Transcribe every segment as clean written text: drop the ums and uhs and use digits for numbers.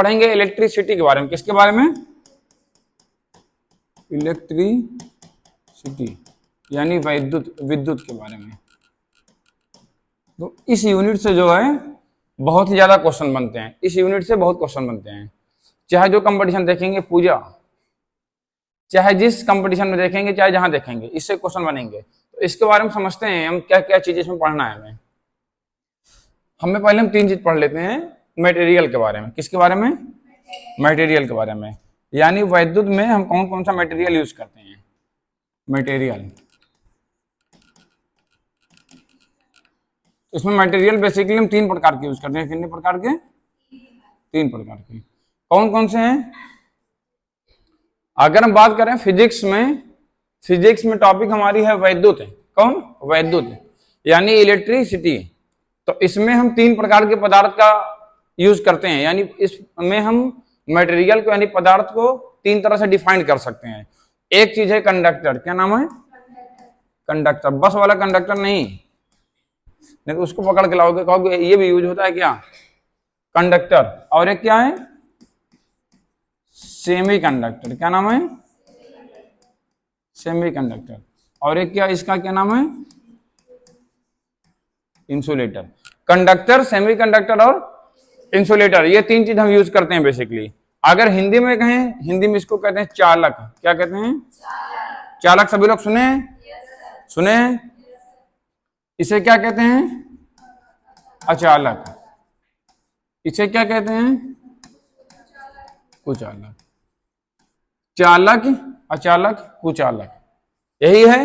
पढ़ेंगे इलेक्ट्रिसिटी के बारे में। किसके बारे में? इलेक्ट्रिसिटी यानी विद्युत के बारे में। तो इस यूनिट से जो है बहुत ही ज्यादा क्वेश्चन बनते हैं, इस यूनिट से बहुत क्वेश्चन बनते हैं। चाहे जो कंपटीशन देखेंगे पूजा, चाहे जिस कंपटीशन में देखेंगे, चाहे जहां देखेंगे, इससे क्वेश्चन बनेंगे। तो इसके बारे में समझते हैं हम क्या क्या चीजें इसमें पढ़ना है हमें पहले हम 3 चीज पढ़ लेते हैं मटेरियल के बारे में। किसके बारे में? मटेरियल के बारे में, यानी विद्युत में हम कौन कौन सा मटेरियल यूज करते हैं। मटेरियल, इसमें मटेरियल बेसिकली हम 3 प्रकार के यूज करते हैं। कितने प्रकार के? 3 प्रकार के। कौन कौन से हैं? अगर हम बात करें फिजिक्स में टॉपिक हमारी है विद्युत है। कौन? विद्युत यानी इलेक्ट्रिसिटी। तो इसमें हम 3 प्रकार के पदार्थ का यूज करते हैं, यानी इसमें हम मटेरियल को यानी पदार्थ को 3 तरह से डिफाइन कर सकते हैं। एक चीज है कंडक्टर। क्या नाम है? कंडक्टर। बस वाला कंडक्टर नहीं तो उसको पकड़ के लाओगे, कहोगे ये भी यूज होता है क्या? कंडक्टर। और एक क्या है? Semi conductor. क्या नाम है? Semi conductor. और एक क्या, इसका क्या नाम है? इंसुलेटर। कंडक्टर, सेमी कंडक्टर और इंसुलेटर, ये 3 चीज हम यूज करते हैं बेसिकली। अगर हिंदी में कहें, हिंदी में इसको कहते हैं चालक। क्या कहते हैं? चालक। सभी लोग सुने? सुने? इसे क्या कहते हैं? अचालक। इसे क्या कहते हैं? कुचालक। चालक, अचालक, कुचालक, यही है।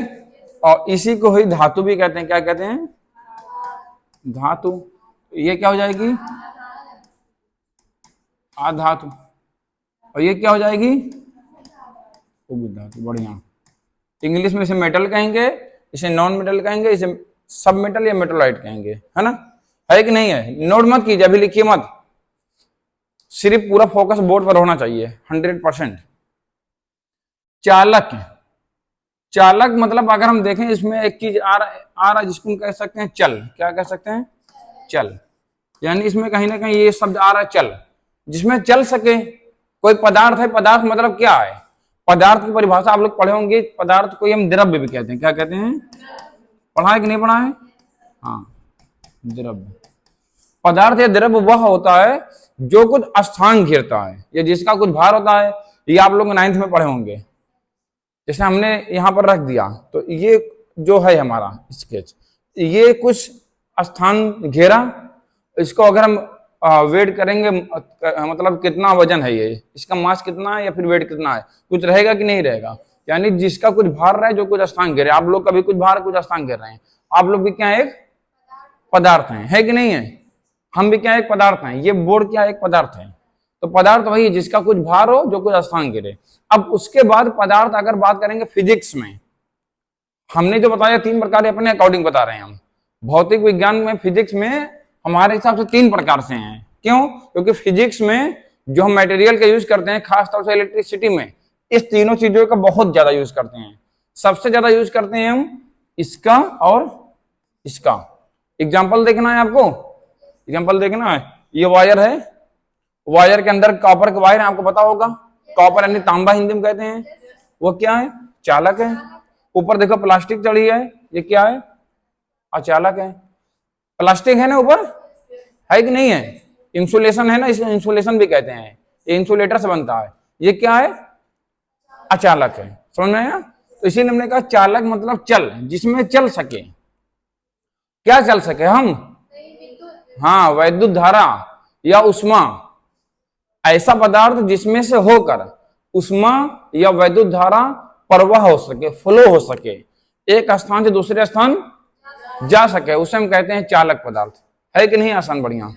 और इसी को ही धातु भी कहते हैं। क्या कहते हैं? धातु। ये क्या हो जाएगी? आधातु। और ये क्या हो जाएगी? धातु। बढ़िया। इंग्लिश में इसे मेटल कहेंगे, इसे नॉन मेटल कहेंगे, इसे सब मेटल या मेटोलाइट कहेंगे, है ना? है कि नहीं है? नोट मत कीजिए, अभी लिखिए मत, सिर्फ पूरा फोकस बोर्ड पर होना चाहिए 100%। चालक। चालक मतलब अगर हम देखें इसमें एक चीज आ रहा है जिसको हम कह सकते हैं चल। क्या कह सकते हैं? चल। यानी इसमें कहीं ना कहीं ये शब्द आ रहा है चल, जिसमें चल सके। कोई पदार्थ है। पदार्थ मतलब क्या है? पदार्थ की परिभाषा आप लोग पढ़े होंगे। पदार्थ को हम द्रव्य भी कहते हैं। क्या कहते हैं? पढ़ा है कि नहीं पढ़ा है? हाँ, द्रव्य। पदार्थ या द्रव्य वह होता है जो कुछ स्थान घेरता है या जिसका कुछ भार होता है। ये आप लोग 9th में पढ़े होंगे। जैसे हमने यहाँ पर रख दिया, तो ये जो है हमारा स्केच, ये कुछ स्थान घेरा। इसको अगर हम वेट करेंगे, मतलब कितना वजन है ये, इसका मास कितना है या फिर वेट कितना है, कुछ रहेगा कि नहीं रहेगा। यानी जिसका कुछ भार रहा है, जो कुछ स्थान घेरे। आप लोग का भी कुछ भार, कुछ स्थान घेर रहे हैं। आप लोग भी क्या है? एक पदार्थ हैं, है कि नहीं है? हम भी क्या एक पदार्थ हैं। ये बोर्ड क्या एक पदार्थ है। तो पदार्थ वही जिसका कुछ भार हो, जो कुछ स्थान घेरे। अब उसके बाद पदार्थ अगर बात करेंगे फिजिक्स में, हमने जो बताया 3 प्रकार अपने अकॉर्डिंग बता रहे हैं हम। भौतिक विज्ञान में, फिजिक्स में हमारे हिसाब से 3 प्रकार से हैं। क्यों? क्योंकि फिजिक्स में जो हम मटेरियल का यूज करते हैं, खासतौर से इलेक्ट्रिसिटी में, इस तीनों चीजों का बहुत ज्यादा यूज करते हैं। सबसे ज्यादा यूज करते हैं हम इसका और इसका। एग्जाम्पल देखना है आपको, एग्जाम्पल देखना है। ये वायर है, वायर के अंदर कॉपर का वायर है, आपको पता होगा। कॉपर यानी तांबा हिंदी में कहते हैं। वो क्या है? चालक है। ऊपर देखो प्लास्टिक चढ़ी है, ये क्या है? अचालक है। प्लास्टिक है ना ऊपर, है कि नहीं है? इंसुलेशन है ना, इसे इंसुलेशन भी कहते हैं। ये इंसुलेटर से बनता है। ये क्या है? अचालक है। समझ में आया? तो इसीलिए हमने कहा चालक मतलब चल, जिसमें चल सके। क्या चल सके हम? हाँ, वैद्युत धारा या उष्मा। ऐसा पदार्थ जिसमें से होकर उष्मा या वैद्युत धारा प्रवाह हो सके, फ्लो हो सके, एक स्थान से दूसरे स्थान जा सके, उसे हम कहते हैं चालक पदार्थ। है कि नहीं? आसान, बढ़िया।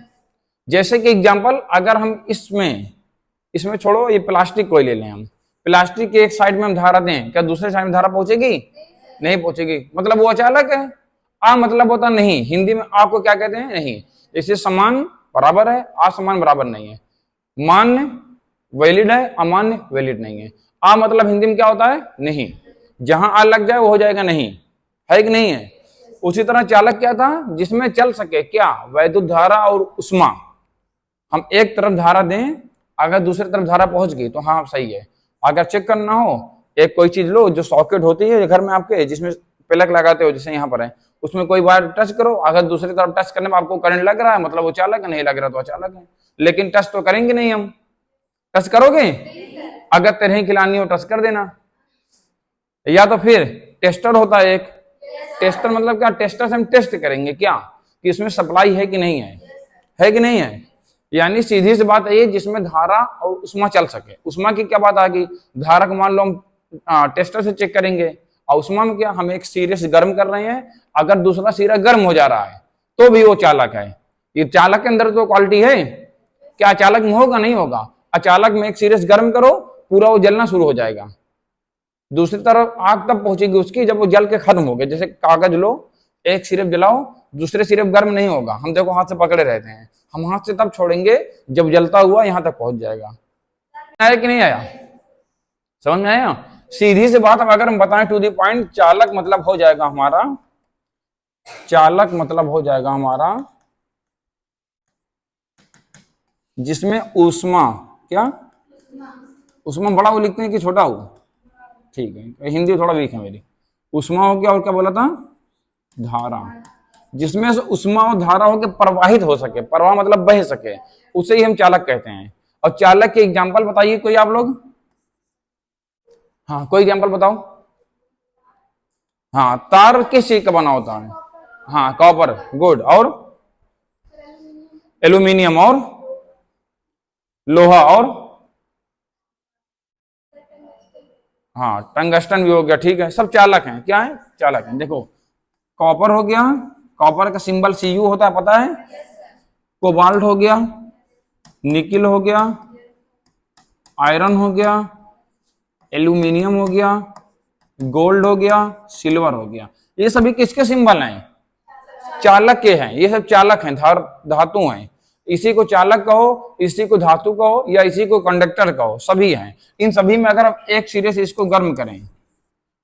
जैसे कि एग्जांपल, अगर हम इसमें छोड़ो, ये प्लास्टिक को ले लें हम। प्लास्टिक के एक साइड में हम धारा दें, क्या दूसरे साइड में धारा पहुंचेगी? नहीं पहुंचेगी। मतलब वो अचालक है। आ मतलब होता नहीं। हिंदी में आ को क्या कहते हैं? नहीं। जैसे समान बराबर है, असमान बराबर नहीं है। मान्य वैलिड है, अमान्य वैलिड नहीं है। आ मतलब हिंदी में क्या होता है? नहीं। जहां आ लग जाए वो हो जाएगा नहीं। है कि नहीं है? उसी तरह चालक क्या था? जिसमें चल सके क्या? वैद्युत धारा और उष्मा। हम एक तरफ धारा दें अगर दूसरी तरफ धारा पहुंच गई तो हाँ सही है। अगर चेक करना हो, एक कोई चीज लो जो सॉकेट होती है घर में आपके, जिसमें प्लग लगाते हो, जैसे यहाँ पर है, उसमें कोई वायर टच करो, अगर दूसरी तरफ टच करने में आपको करंट लग रहा है मतलब वो चालक है, नहीं लग रहा तो अचालक है। लेकिन टच तो करेंगे नहीं हम, टच करोगे? अगर तरह खिलानी हो टच कर देना। या तो फिर टेस्टर होता है एक, टेस्टर मतलब क्या, टेस्टर से हम टेस्ट करेंगे क्या कि इसमें सप्लाई है कि नहीं है कि नहीं है। यानी सीधी सी बात है जिसमें धारा और उष्मा चल सके। उष्मा की क्या बात आ गई, धारा को मान लो हम टेस्टर से चेक करेंगे, और उष्मा में क्या, हम एक सिरे से गर्म कर रहे हैं, अगर दूसरा सिरा गर्म हो जा रहा है तो भी वो चालक है। ये चालक के अंदर तो क्वालिटी है, क्या चालक में होगा? नहीं होगा। अचालक में एक सिरे से गर्म करो, पूरा वो जलना शुरू हो जाएगा, दूसरी तरफ आग तब पहुंचेगी उसकी जब वो जल के खत्म हो गए। जैसे कागज लो, एक सिर्फ जलाओ, दूसरे सिर्फ गर्म नहीं होगा, हम देखो हाथ से पकड़े रहते हैं, हम हाथ से तब छोड़ेंगे जब जलता हुआ यहां तक पहुंच जाएगा। आया कि नहीं आया? समझ में आया? सीधी सी बात अगर हम बताएं टू द पॉइंट, चालक मतलब हो जाएगा हमारा, चालक मतलब हो जाएगा हमारा जिसमें ऊष्मा, क्या ऊष्मा बड़ा वो लिखते हैं कि छोटा हो? ठीक है, हिंदी थोड़ा वीक है मेरी। ऊष्मा हो गया, और क्या बोला था? धारा। जिसमें से ऊष्मा और धारा हो के प्रवाहित हो सके, प्रवाह मतलब बह सके, उसे ही हम चालक कहते हैं। और चालक के एग्जांपल बताइए कोई आप लोग। हाँ कोई एग्जांपल बताओ। हाँ तार किस चीज का बना होता है? हाँ कॉपर, गुड। और एल्यूमिनियम, और लोहा, और हाँ टंगस्टन भी हो गया। ठीक है, सब चालक हैं। क्या है? चालक हैं। देखो कॉपर हो गया, कॉपर का सिंबल Cu होता है, पता है? कोबाल्ट हो गया, निकिल हो गया, आयरन हो गया, एल्यूमिनियम हो गया, गोल्ड हो गया, सिल्वर हो गया। ये सभी किसके सिंबल हैं? चालक के हैं। ये सब चालक हैं, धातु हैं। इसी को चालक कहो, इसी को धातु कहो, या इसी को कंडक्टर कहो, सभी हैं। इन सभी में अगर हम एक सिरे से इसको गर्म करें,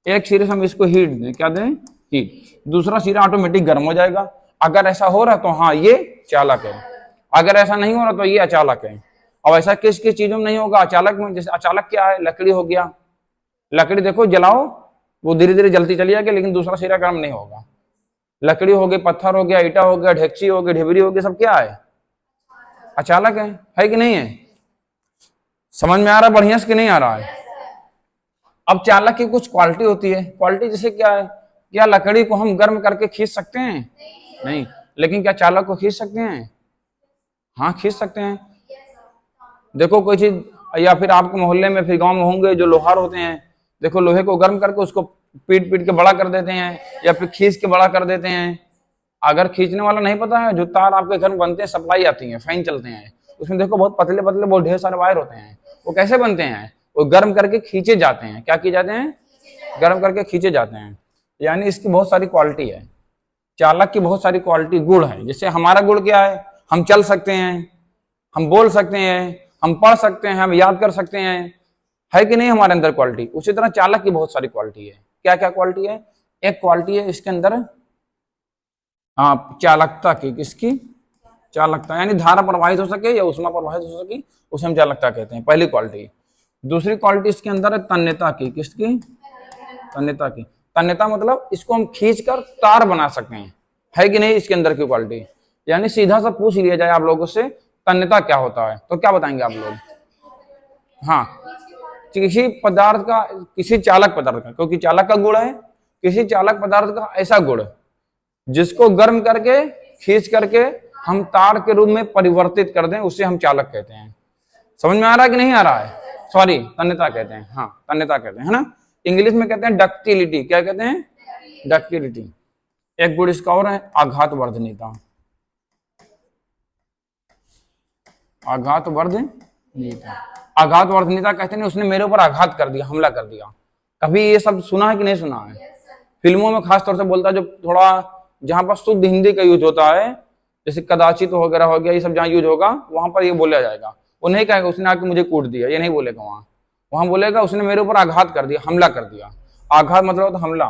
एक सिरे से हम इसको हीट दें, क्या दें? हीट, दूसरा सिरा ऑटोमेटिक गर्म हो जाएगा। अगर ऐसा हो रहा तो हाँ ये चालक है, अगर ऐसा नहीं हो रहा तो ये अचालक है। अब ऐसा किस किस चीजों में नहीं होगा? अचालक में। जैसे अचालक क्या है? लकड़ी हो गया, लकड़ी देखो जलाओ वो धीरे धीरे जलती चली जाएगी, लेकिन दूसरा सिरा गर्म नहीं होगा। लकड़ी हो गई, पत्थर हो गया, ईटा हो गया, ढेक्ची हो गई, ढिबरी हो गई, सब क्या है? अचालक है कि नहीं है? समझ में आ रहा है बढ़िया से कि नहीं आ रहा है? अब चालक की कुछ क्वालिटी होती है। क्वालिटी जैसे क्या है? क्या लकड़ी को हम गर्म करके खींच सकते हैं? नहीं। लेकिन क्या चालक को खींच सकते हैं? हाँ खींच सकते हैं। देखो कोई चीज, या फिर आपके मोहल्ले में फिर गांव में होंगे जो लोहार होते हैं, देखो लोहे को गर्म करके उसको पीट पीट के बड़ा कर देते हैं, या फिर खींच के बड़ा कर देते हैं। अगर खींचने वाला नहीं पता है, जो तार आपके घर में बनते हैं, सप्लाई आती है, फैन चलते हैं, उसमें देखो बहुत पतले पतले बहुत ढेर सारे वायर होते हैं। वो कैसे बनते हैं? वो गर्म करके खींचे जाते हैं। क्या किए जाते हैं? गर्म करके खींचे जाते हैं। यानी इसकी बहुत सारी क्वालिटी है, चालक की बहुत सारी क्वालिटी, गुण है। जैसे हमारा गुण क्या है? हम चल सकते हैं, हम बोल सकते हैं, हम पढ़ सकते हैं, हम याद कर सकते हैं, है कि नहीं हमारे अंदर क्वालिटी? उसी तरह चालक की बहुत सारी क्वालिटी है। क्या क्या क्वालिटी है? एक क्वालिटी है इसके अंदर चालकता की। किसकी? चालकता, यानी धारा प्रवाहित हो सके या उष्मा प्रवाहित हो सके, उसे हम चालकता कहते हैं, पहली क्वालिटी। दूसरी क्वालिटी इसके अंदर है तन्यता की। किसकी? तन्यता की। तन्यता मतलब इसको हम खींचकर तार बना सकते हैं, है कि नहीं इसके अंदर की क्वालिटी? यानी सीधा सा पूछ लिया जाए आप लोगों से तन्यता क्या होता है, तो क्या बताएंगे आप लोग? हाँ किसी पदार्थ का, किसी चालक पदार्थ का, क्योंकि चालक का गुण है, किसी चालक पदार्थ का ऐसा गुण जिसको गर्म करके खींच करके हम तार के रूप में परिवर्तित कर दें, उसे हम चालक कहते हैं। समझ में आ रहा है कि नहीं आ रहा है? सॉरी, तन्यता कहते हैं। हाँ तन्यता कहते हैं, है ना? इंग्लिश में कहते हैं डक्टिलिटी। क्या कहते हैं? डक्टिलिटी। एक गुण इसका और है आघातवर्धनीयता। आघातवर्धनीयता, आघातवर्धनीयता कहते हैं उसने मेरे ऊपर आघात कर दिया, हमला कर दिया। कभी ये सब सुना है कि नहीं सुना है? फिल्मों में खास तौर से बोलता है, जो थोड़ा जहां पर शुद्ध हिंदी का यूज होता है, जैसे कदाचित वगैरह हो गया, ये सब जहां यूज होगा वहां पर ये बोला जाएगा। वो नहीं कहेगा उसने आके मुझे कूट दिया, ये नहीं बोलेगा वहां बोलेगा उसने मेरे ऊपर आघात कर दिया, हमला कर दिया। आघात मतलब तो हमला।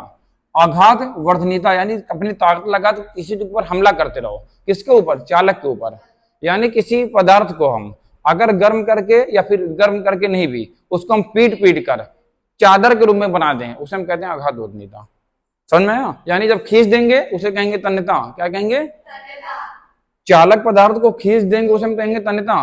आघात वर्धनीयता यानी अपनी ताकत लगा तो किसी के ऊपर हमला करते रहो। किसके ऊपर? चालक के ऊपर। यानी किसी पदार्थ को हम अगर गर्म करके या फिर गर्म करके नहीं भी, उसको हम पीट पीट कर चादर के रूप में बना दें, उसे हम कहते हैं आघात वजनीयता। समझ में आया? यानी जब खींच देंगे उसे कहेंगे तन्यता। क्या कहेंगे? चालक पदार्थ को खींच देंगे उसे हम कहेंगे तन्यता।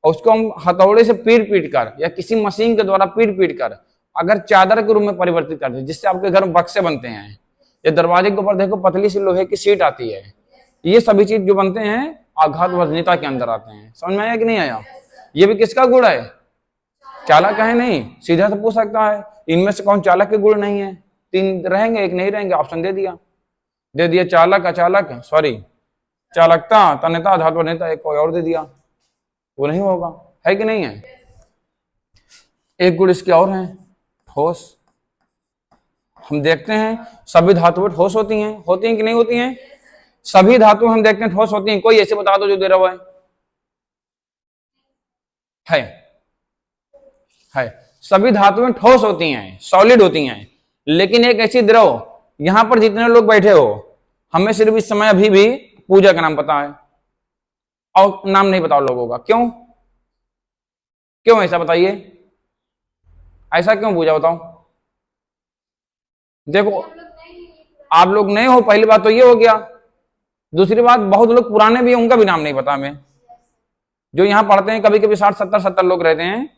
और उसको हम हथौड़े से पीट पीट कर या किसी मशीन के द्वारा पीट पीट कर अगर चादर के रूप में परिवर्तित कर दे, जिससे आपके घर में बक्से बनते हैं, या दरवाजे के ऊपर देखो पतली सी लोहे की सीट आती है, ये सभी चीज जो बनते हैं आघात वजनीयता के अंदर आते हैं। समझ में आया कि नहीं आया? ये भी किसका गुण है? चालक है। नहीं, सीधा से पूछ सकता है इनमें से कौन चालक के गुण नहीं है? 3 रहेंगे, 1 नहीं रहेंगे। ऑप्शन दे दिया चालक, अचालक, सॉरी चालकता, तन्यता, आघात वजनीयता, एक कोई और दे दिया, वो नहीं होगा। है कि नहीं है? एक गुण इसके और है, ठोस। हम देखते हैं सभी धातुएं ठोस होती हैं कि नहीं होती हैं? सभी धातु हम देखते हैं ठोस होती हैं। कोई ऐसे बता दो जो दे रहा हुआ है। सभी धातुएं ठोस होती हैं, सॉलिड होती हैं, लेकिन एक ऐसी द्रव, यहां पर जितने लोग बैठे हो, हमें सिर्फ इस समय अभी भी पूजा का नाम पता है और नाम नहीं पता लोगों का। क्यों ऐसा बताइए? ऐसा क्यों पूजा? बताओ। देखो, आप लोग नए हो, पहली बात तो ये हो गया। दूसरी बात, बहुत लोग पुराने भी हैं, उनका भी नाम नहीं पता हमें। जो यहाँ पढ़ते हैं, कभी कभी 60-70 लोग रहते हैं,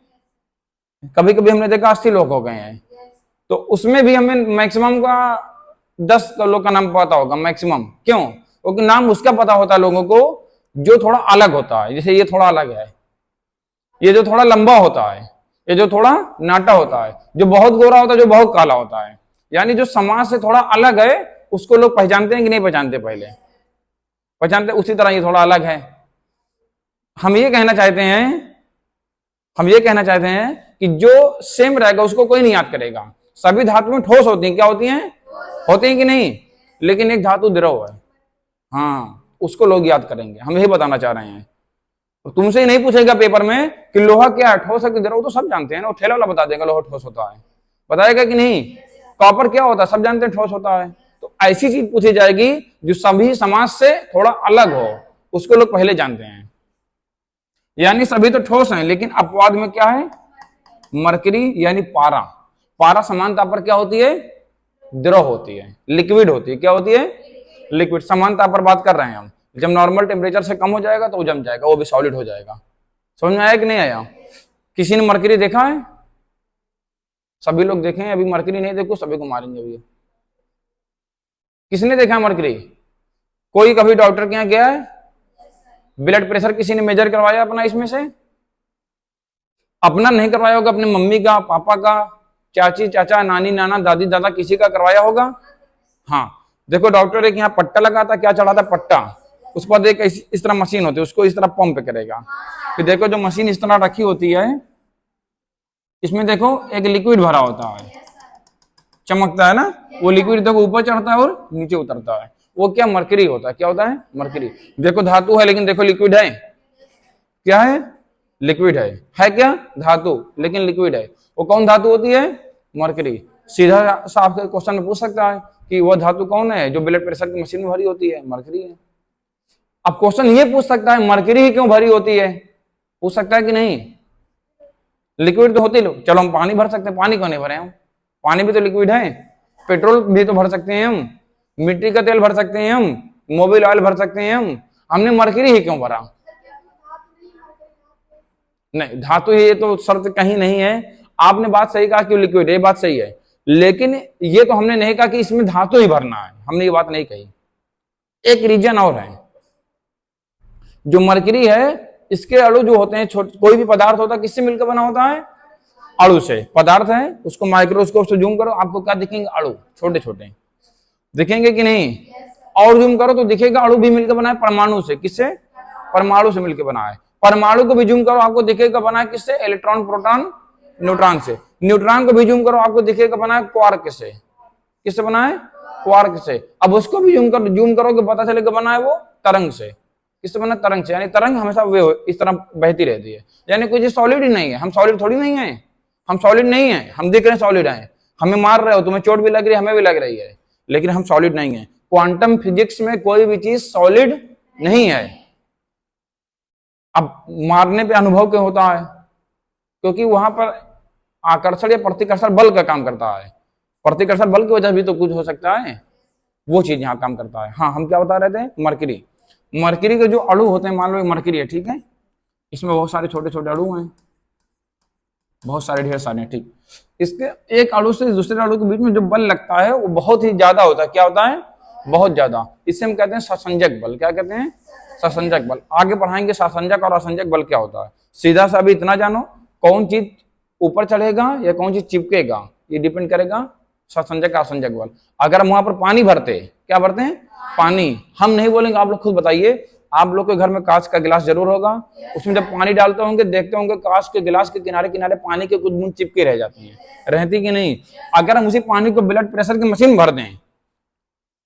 कभी कभी हमने देखा 80 लोग हो गए हैं। तो उसमें भी हमें मैक्सिमम का 10 लोग का नाम पता होगा, मैक्सिमम। क्यों? क्योंकि नाम उसका पता होता है लोगों को जो थोड़ा अलग होता है। जैसे ये थोड़ा अलग है, ये जो थोड़ा लंबा होता है, ये जो थोड़ा नाटा होता है, जो बहुत गोरा होता है, जो बहुत काला होता है। यानी जो समाज से थोड़ा अलग है उसको लोग पहचानते हैं कि नहीं पहचानते? पहले पहचानते। उसी तरह ये थोड़ा अलग है। हम ये कहना चाहते हैं कि जो सेम रहेगा उसको कोई नहीं याद करेगा। सभी धातुएं ठोस होती हैं। क्या होती हैं? होती हैं कि नहीं? लेकिन एक धातु द्रव है, हाँ, उसको लोग याद करेंगे। हम यही बताना चाह रहे हैं। तो तुमसे ही नहीं पूछेगा पेपर में कि लोहा क्या है, ठोस है कि द्रव, तो सब जानते हैं ना। ठेला वाला बता देगा लोहा ठोस होता है, बताएगा कि नहीं? कॉपर क्या होता है, सब जानते हैं ठोस होता है। तो ऐसी चीज पूछी जाएगी जो सभी समाज से थोड़ा अलग हो, उसको लोग पहले जानते हैं। यानी सभी तो ठोस हैं, लेकिन अपवाद में क्या है? मरकरी यानी पारा समान ताप क्या होती है? द्रव होती है, लिक्विड होती है। क्या होती है? लिक्विड। समान ताप पर बात कर रहे हैं हम। जब नॉर्मल टेम्परेचर से कम हो जाएगा तो वो जम जाएगा, वो भी सॉलिड हो जाएगा। समझ में आया कि नहीं आया? किसी ने मरकरी देखा है? सभी लोग देखें। अभी मरकरी नहीं देखो, सभी को मारेंगे अभी। किसने देखा है मरकरी? कोई कभी डॉक्टर के यहाँ गया है? ब्लड प्रेशर किसी ने मेजर करवाया अपना? इसमें से अपना नहीं करवाया होगा, अपने मम्मी का, पापा का, चाची चाचा, नानी नाना, दादी दादा, किसी का करवाया होगा। हाँ, देखो डॉक्टर एक यहाँ पट्टा लगाता, क्या चढ़ाता? पट्टा। उस पर एक इस तरह मशीन होती है, उसको इस तरह पंप करेगा। फिर देखो जो मशीन इस तरह रखी होती है, इसमें देखो एक लिक्विड भरा होता है, चमकता है ना। वो लिक्विड देखो ऊपर चढ़ता है और नीचे उतरता है। वो क्या? मरकरी होता है। क्या होता है? मरकरी। देखो धातु है लेकिन देखो लिक्विड है। क्या है? लिक्विड है क्या? धातु लेकिन लिक्विड है। वो कौन धातु होती है? मरकरी। सीधा सा आपके क्वेश्चन में पूछ सकता है कि वह धातु कौन है जो ब्लड प्रेशर की मशीन में भरी होती है? मरकरी है। अब क्वेश्चन ये पूछ सकता है मरकरी ही क्यों भरी होती है? पूछ सकता है कि नहीं? लिक्विड तो होती है। चलो हम पानी भर सकते हैं, पानी क्यों नहीं भरे हम? पानी भी तो लिक्विड है। पेट्रोल भी तो भर सकते हैं हम, मिट्टी का तेल भर सकते हैं हम, मोबिल ऑयल भर सकते हैं हम। हमने मरकरी ही क्यों भरा? नहीं, धातु ये तो शर्त कहीं नहीं है। आपने बात सही कहा कि लिक्विड है, बात सही है, लेकिन ये तो हमने नहीं कहा कि इसमें धातु ही भरना है। हमने ये बात नहीं कही। एक रीजन और है, जो मरकरी है इसके अणु जो होते हैं, कोई भी पदार्थ होता है किससे मिलकर बना होता है? अणु से। पदार्थ है, उसको माइक्रोस्कोप से जूम करो, आपको क्या दिखेंगे? अणु, छोटे छोटे दिखेंगे कि नहीं? और जूम करो तो दिखेगा अणु भी मिलकर बना है परमाणु से। किससे? परमाणु से मिलकर बना है। परमाणु को भी जूम करो, आपको दिखेगा बना है किससे? इलेक्ट्रॉन, प्रोटॉन, न्यूट्रॉन से। न्यूट्रॉन को भी जूम करो, आपको दिखेगा बना है क्वार्क से। किससे बना है? क्वार्क से। अब उसको भी जूम करोगे पता चलेगा बना है वो तरंग से। किससे बना? तरंग से। यानी तरंग हमेशा वे इस तरह बहती रहती है। यानी कोई चीज सॉलिड ही नहीं है। हम सॉलिड थोड़ी नहीं है, हम सॉलिड नहीं है। हम दिख रहे हैं सॉलिड है, हमें मार रहे हो, तुम्हें चोट भी लग रही है, हमें भी लग रही है, लेकिन हम सॉलिड नहीं है। क्वांटम फिजिक्स में कोई भी चीज सॉलिड नहीं है। अब मारने पे अनुभव क्यों होता है? क्योंकि वहां पर आकर्षण या प्रतिकर्षण बल का काम करता है। प्रतिकर्षण बल की वजह भी तो कुछ हो सकता है, वो चीज यहाँ काम करता है। हाँ, हम क्या बता रहे थे? मरकरी। मरकरी के जो अणु होते हैं, मान लो मरकरी है, ठीक है, इसमें बहुत सारे छोटे छोटे अणु हैं, बहुत सारे, ढेर सारे, ठीक। इसके एक अणु से दूसरे अणु के बीच में जो बल लगता है वो बहुत ही ज्यादा होता है। क्या होता है? बहुत ज्यादा। इसे हम कहते हैं ससंजक बल। क्या कहते हैं? ससंजक बल। आगे पढ़ाएंगे ससंजक और असंजक बल क्या होता है। सीधा सा अभी इतना जानो, कौन चीज ऊपर चढ़ेगा या कौन चीज चिपकेगा, ये डिपेंड करेगा ससंजक असंजक बल। अगर हम वहां पर पानी भरते, क्या भरते हैं? पानी। हम नहीं बोलेंगे, आप लोग खुद बताइए। आप लोग के घर में कांच का गिलास जरूर होगा, उसमें जब पानी डालते होंगे देखते होंगे कांच के गिलास के किनारे किनारे पानी के कुछ बूंद चिपके रह जाती हैं, रहती कि नहीं? अगर हम उसी पानी को ब्लड प्रेशर की मशीन भर दें,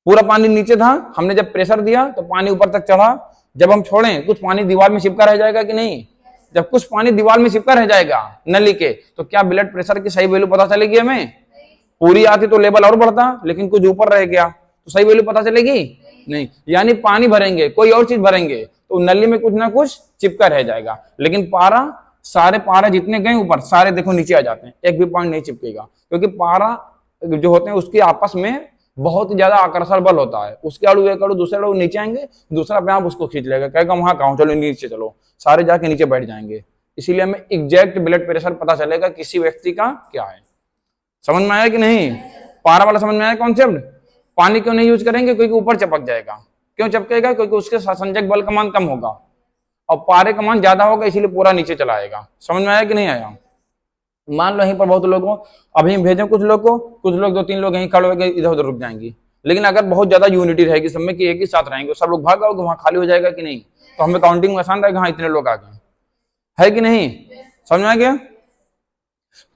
पूरा पानी नीचे था, हमने जब प्रेशर दिया तो पानी ऊपर तक चढ़ा, जब हम छोड़ें कुछ पानी दीवार में चिपका रह जाएगा कि नहीं? जब कुछ पानी दीवार में चिपका रह जाएगा नली के, तो क्या ब्लड प्रेशर की सही वैल्यू पता चलेगी हमें? पूरी आती तो लेवल और बढ़ता, लेकिन कुछ ऊपर रह गया तो सही वैल्यू पता चलेगी नहीं। यानी पानी भरेंगे, कोई और चीज भरेंगे, तो नली में कुछ ना कुछ चिपका रह जाएगा। लेकिन पारा, सारे पारा जितने गए ऊपर, सारे देखो नीचे आ जाते हैं, एक भी पॉइंट नहीं चिपकेगा, क्योंकि पारा जो होते हैं उसके आपस में बहुत ही ज्यादा आकर्षण बल होता है। उसके अणु एक अणु दूसरे अणु नीचे आएंगे, दूसरा अपने आप उसको खींच लेगा, कहेगा वहां कहा, चलो नीचे चलो, सारे जाके नीचे बैठ जाएंगे। इसीलिए हमें एग्जैक्ट ब्लड प्रेशर पता चलेगा किसी व्यक्ति का क्या है। समझ में आया कि नहीं? पारा वाला समझ में आया कॉन्सेप्ट? पानी क्यों नहीं यूज करेंगे? क्योंकि ऊपर चिपक जाएगा। क्यों चिपकेगा? क्योंकि उसके संजक बल का मान कम होगा और पारे का मान ज्यादा होगा, इसीलिए पूरा नीचे चला आएगा। समझ में आया कि नहीं आया? मान लो यहीं पर बहुत लोगों, अभी भेजें कुछ लोग को, कुछ लोग 2-3 लोग यहीं खड़े होकर इधर उधर रुक जाएंगी। लेकिन अगर बहुत ज्यादा यूनिटी रहेगी सब में कि एक ही साथ रहेंगे, सब लोग भाग आओगे, वहां खाली हो जाएगा कि नहीं? तो हमें काउंटिंग में आसान रहेगा, हाँ इतने लोग आ गए, है कि नहीं? समझ में आ गया?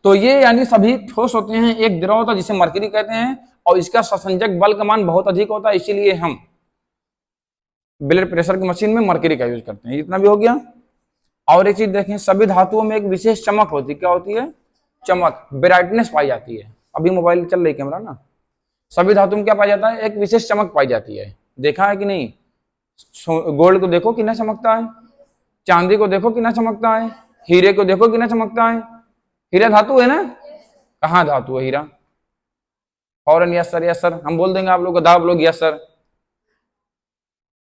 तो ये यानी सभी ठोस होते हैं, एक द्रव होता है जिसे मरकरी कहते हैं, और इसका ससंजक बल का मान बहुत अधिक होता है, इसीलिए हम ब्लड प्रेशर की मशीन में मरकरी का यूज करते हैं। इतना भी हो गया। और एक चीज देखें, सभी धातुओं में एक विशेष चमक होती है। क्या होती है? चमक, ब्राइटनेस पाई जाती है। अभी मोबाइल चल रही कैमरा ना, सभी धातु में क्या पाया जाता है? एक विशेष चमक पाई जाती है। देखा है कि नहीं? गोल्ड को देखो कितना चमकता है, चांदी को देखो कितना चमकता है, हीरे को देखो कितना चमकता है। हीरा धातु है ना? कहाँ धातु है हीरा? फौरन यस सर, यस सर हम बोल देंगे, आप लोग गधा, आप लोग यस सर,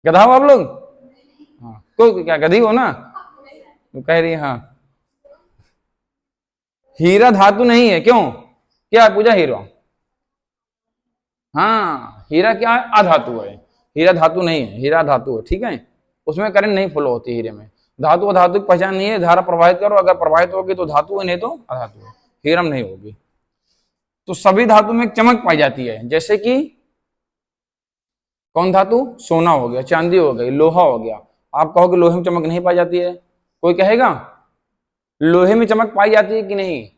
गधा हो आप लोग? हाँ, को क्या गधी हो ना? तो कह रही है हाँ। हीरा धातु नहीं है, क्यों? क्या पूजा? हीरा, हाँ हीरा क्या है? अधातु है। हीरा धातु नहीं है, हीरा धातु है, ठीक है। उसमें करंट नहीं फ्लो होती हीरे में। धातु अधातु की पहचान नहीं है, धारा प्रवाहित करो, अगर प्रवाहित होगी तो धातु है, नहीं तो अधातु है, हीरा में नहीं होगी। तो सभी धातु में एक चमक पाई जाती है, जैसे कि कौन धातु? सोना हो गया, चांदी हो गई, लोहा हो गया। आप कहोगे लोहे में चमक नहीं पाई जाती है, कोई कहेगा लोहे में चमक पाई जाती है कि नहीं?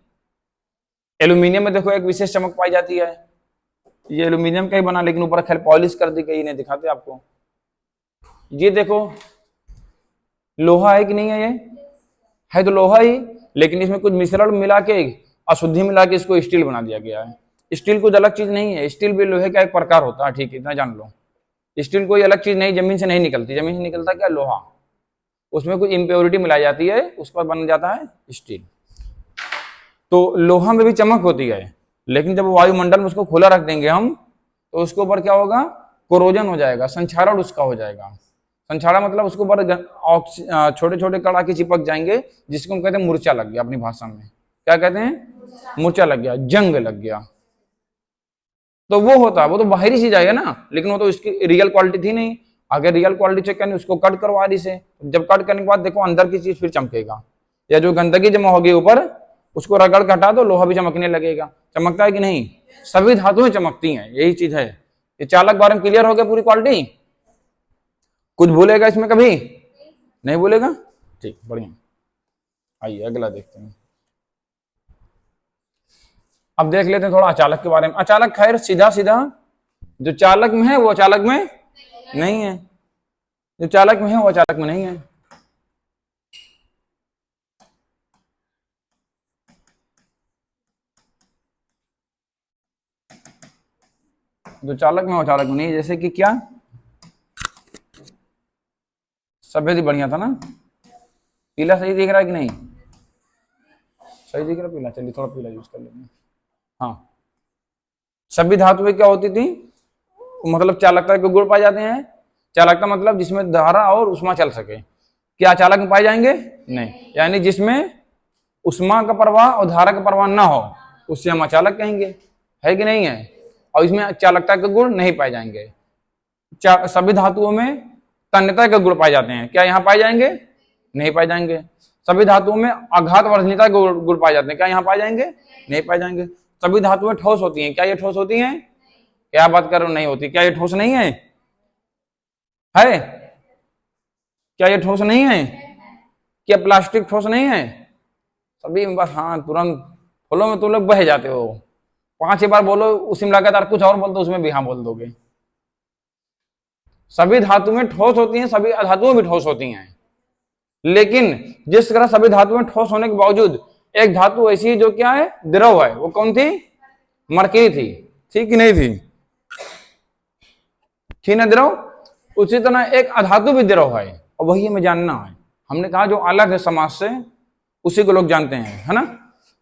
एल्यूमिनियम में देखो एक विशेष चमक पाई जाती है। ये एल्यूमिनियम का ही बना, लेकिन ऊपर खैर पॉलिश कर दी गई, नहीं दिखाते आपको। ये देखो लोहा है कि नहीं है? ये है तो लोहा ही, लेकिन इसमें कुछ मिश्रण मिला के, अशुद्धि मिला के इसको स्टील बना दिया गया है। स्टील कुछ अलग चीज नहीं है, स्टील भी लोहे का एक प्रकार होता है, ठीक है, इतना जान लो। स्टील कोई अलग चीज नहीं, जमीन से नहीं निकलती। जमीन से निकलता क्या? लोहा। उसमें कुछ इम्प्योरिटी मिलाई जाती है, उस पर बन जाता है स्टील। तो लोहा में भी चमक होती है, लेकिन जब वायुमंडल में उसको खुला रख देंगे हम, तो उसके ऊपर क्या होगा? कोरोजन हो जाएगा, संक्षारण उसका हो जाएगा। संक्षारण मतलब उसके ऊपर छोटे छोटे कण आके चिपक जाएंगे, जिसको हम कहते हैं मूर्छा लग गया अपनी भाषा में। क्या कहते हैं? मूर्छा लग गया, जंग लग गया। तो वो होता है, वो तो बाहरी चीज आएगा ना, लेकिन वो तो इसकी रियल क्वालिटी थी नहीं। अगर रियल क्वालिटी चेक करनी, उसको कट करो आरी से, जब कट करने के बाद देखो अंदर की चीज फिर चमकेगा। या जो गंदगी जमा होगी ऊपर, उसको रगड़ के हटा दो, लोहा भी चमकने लगेगा। चमकता है कि नहीं? सभी धातुएं चमकती हैं, यही चीज है। ये चालक बारे में क्लियर हो गया पूरी क्वालिटी? कुछ भूलेगा इसमें कभी? नहीं भूलेगा? ठीक, बढ़िया। आइए अगला देखते हैं। अब देख लेते हैं थोड़ा अचालक के बारे में। अचालक खैर सीधा सीधा जो चालक में है वो अचालक में नहीं है, जो चालक में है वो अचालक में नहीं है। जो चालक में वो चालक में नहीं है। जैसे कि क्या? सभ्य बढ़िया था ना? पीला सही दिख रहा है कि नहीं? सही दिख रहा है पीला, चलिए थोड़ा पीला यूज कर लेंगे। हाँ, सभी धातुएं क्या होती थी, मतलब चालकता के गुण पाए जाते हैं। चालकता मतलब जिसमें धारा और उष्मा चल सके। क्या चालक में पाए जाएंगे? नहीं, यानी जिसमें उष्मा का प्रवाह और धारा का प्रवाह ना हो उससे हम अचालक कहेंगे, है कि नहीं है? और इसमें चालकता के गुण नहीं पाए जाएंगे। सभी धातुओं में तन्यता के गुण पाए जाते हैं, क्या यहाँ पाए जाएंगे? नहीं पाए जाएंगे। सभी धातुओं में आघात वर्धनीयता के गुण पाए जाते हैं, क्या यहाँ पाए जाएंगे? नहीं पाए जाएंगे। सभी धातुएं ठोस होती हैं, क्या ये ठोस होती हैं? क्या बात कर रहे हो, नहीं होती। क्या ये ठोस नहीं है? है क्या ये ठोस नहीं है? क्या प्लास्टिक ठोस नहीं है? सभी बस हाँ तुरंत फूलों में तुम लोग बह जाते हो। 5-6 बार बोलो उसी में लगातार कुछ और बोल दो, उसमें भी हाँ बोल दोगे। सभी धातुएं ठोस होती हैं, सभी अधातुएं भी ठोस होती हैं, लेकिन जिस तरह सभी धातुएं ठोस होने के बावजूद एक धातु ऐसी है जो क्या है, द्रव है। वो कौन थी? मरकरी थी कि नहीं थी ना द्रव? उसी तरह एक अधातु भी द्रव है, और वही हमें जानना है। हमने कहा जो अलग है समाज से उसी को लोग जानते हैं, है ना?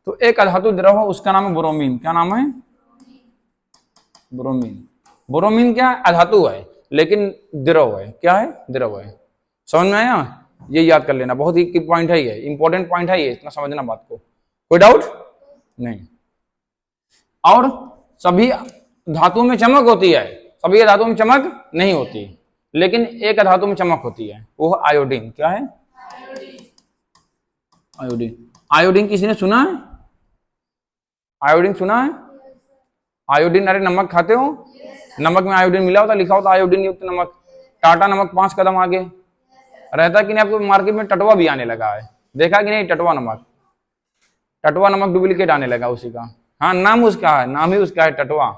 तो एक अधातु द्रव है, उसका नाम है ब्रोमीन। क्या नाम है? ब्रोमीन। ब्रोमीन क्या है? अधातु है लेकिन द्रव है। क्या है? द्रव है। समझ में आया? ये याद कर लेना, बहुत ही पॉइंट है ये, इंपॉर्टेंट पॉइंट है ये, इतना समझना बात को। कोई डाउट नहीं? और सभी धातुओं में चमक होती है, सभी धातुओं में चमक नहीं होती, लेकिन एक धातु में चमक होती है, वो है आयोडीन। क्या है? आयोडीन। आयोडीन किसी ने सुना है? आयोडीन सुना है? आयोडीन, अरे नमक खाते हो? नमक में आयोडीन मिला होता, लिखा होता आयोडीन युक्त नमक। टाटा नमक 5 कदम आगे रहता कि नहीं? आपको मार्केट में टटवा भी आने लगा है, देखा कि नहीं? टटवा नमक डुप्लीकेट आने लगा उसी का। हाँ, नाम उसका है, नाम ही उसका है टटवा।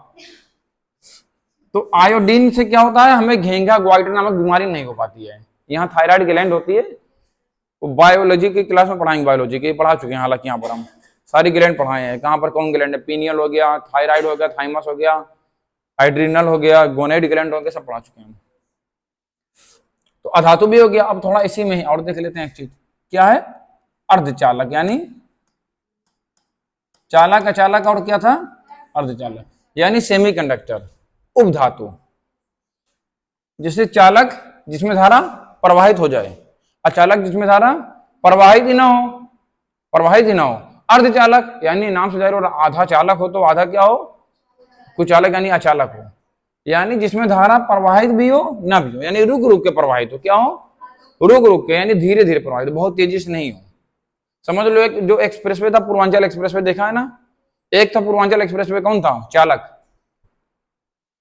तो आयोडीन से क्या होता है, हमें घेंघा ग्वाइटर नामक बीमारी नहीं हो पाती है। यहाँ थायराइड ग्लैंड होती है, वो बायोलॉजी की क्लास में पढ़ाएंगे, बायोलॉजी के पढ़ा चुके हैं, हालांकि यहाँ पर हम सारी ग्लैंड पढ़ाए हैं। कहाँ पर कौन ग्लैंड है? पीनियल हो गया, थायराइड हो गया, थाइमस हो गया, हाइड्रिनल हो गया, गोनेड ग्लैंड हो गया, सब पढ़ा चुके हैं हम। तो अधातु भी हो गया। अब थोड़ा इसी में ही और देख लेते हैं एक चीज, क्या है? अर्धचालक, यानी चालक, अचालक और क्या था? अर्धचालक, यानी सेमीकंडक्टर, उपधातु। जैसे चालक जिसमें धारा प्रवाहित हो जाए, अचालक जिसमें धारा प्रवाहित ही ना हो। अर्धचालक यानी नाम से जाहिर हो रहा, आधा चालक हो तो आधा क्या हो? कुचालक यानी अचालक हो, यानी जिसमें धारा प्रवाहित भी हो ना भी हो, यानी रुक रुक के प्रवाहित हो। क्या हो? रुक रुक के, यानी धीरे धीरे प्रवाहित हो, बहुत तेजी से नहीं हो। समझ लो, एक जो एक्सप्रेसवे था, पूर्वांचल एक्सप्रेसवे देखा है ना? एक था पूर्वांचल एक्सप्रेसवे, कौन था? चालक।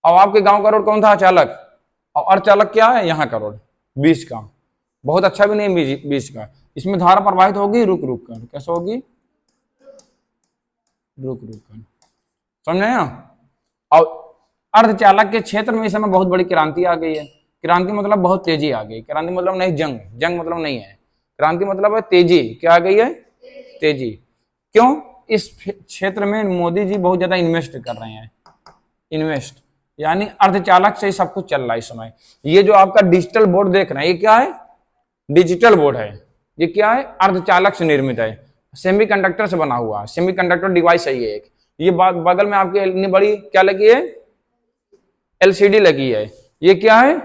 और आपके गांव का रोड कौन था? चालक। और अर्धचालक क्या है? यहाँ का रोड, बीच का, बहुत अच्छा भी नहीं बीच का। इसमें धारा प्रवाहित होगी रुक रुक कर। कैसे होगी? रुक रुक कर। समझ आया? और अर्धचालक के क्षेत्र में इस समय बहुत बड़ी क्रांति आ गई है। क्रांति मतलब बहुत तेजी आ गई। क्रांति मतलब नहीं जंग मतलब नहीं है। क्रांति मतलब है तेजी। क्या आ गई है? तेजी। क्यों? इस क्षेत्र में मोदी जी बहुत ज्यादा इन्वेस्ट कर रहे हैं। इन्वेस्ट यानी अर्धचालक से ही सब कुछ चल रहा है इस समय। ये जो आपका डिजिटल बोर्ड देख रहे हैं, ये क्या है? डिजिटल बोर्ड है। ये क्या है? अर्धचालक से निर्मित है, सेमीकंडक्टर से बना हुआ। सेमीकंडक्टर डिवाइस है ये एक। ये बगल में आपके इतनी बड़ी क्या लगी है? एलसीडी लगी है। ये क्या है?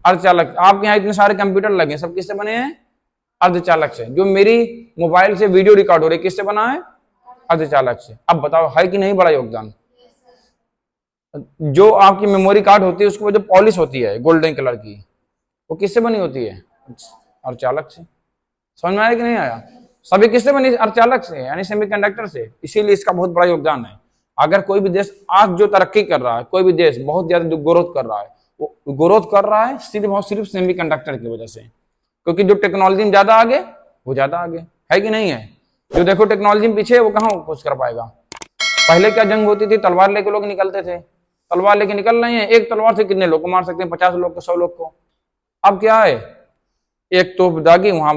अर्धचालक। आपके यहाँ इतने सारे कंप्यूटर लगे, सब किससे बने हैं? अर्धचालक से। जो मेरी मोबाइल से वीडियो रिकॉर्ड हो रही है, किससे बना है? अर्धचालक से। अब बताओ, है कि नहीं बड़ा योगदान? जो आपकी मेमोरी कार्ड होती है, उसको जो पॉलिश होती है गोल्डन कलर की, वो किससे बनी होती है? अर्धचालक से। समझ में आया कि नहीं आया? सभी किससे बनी? अर्धचालक से, यानी सेमीकंडक्टर से। इसीलिए इसका बहुत बड़ा योगदान है। अगर कोई भी देश आज जो तरक्की कर रहा है, कोई भी देश बहुत ज्यादा जो ग्रोथ कर रहा है, वो ग्रोथ कर रहा है सिर्फ और सिर्फ सेमीकंडक्टर की वजह से। क्योंकि जो टेक्नोलॉजी में ज्यादा आगे, वो ज्यादा आगे है कि नहीं है? जो देखो टेक्नोलॉजी में पीछे, वो कहाँ कुछ कर पाएगा? पहले क्या जंग होती थी? तलवार लेके लोग निकलते थे। तलवार लेके निकल रहे हैं, एक तलवार से कितने लोग को मार सकते हैं? 50 लोग को, 100 लोग को। अब क्या है? एक तोप दागी, वहां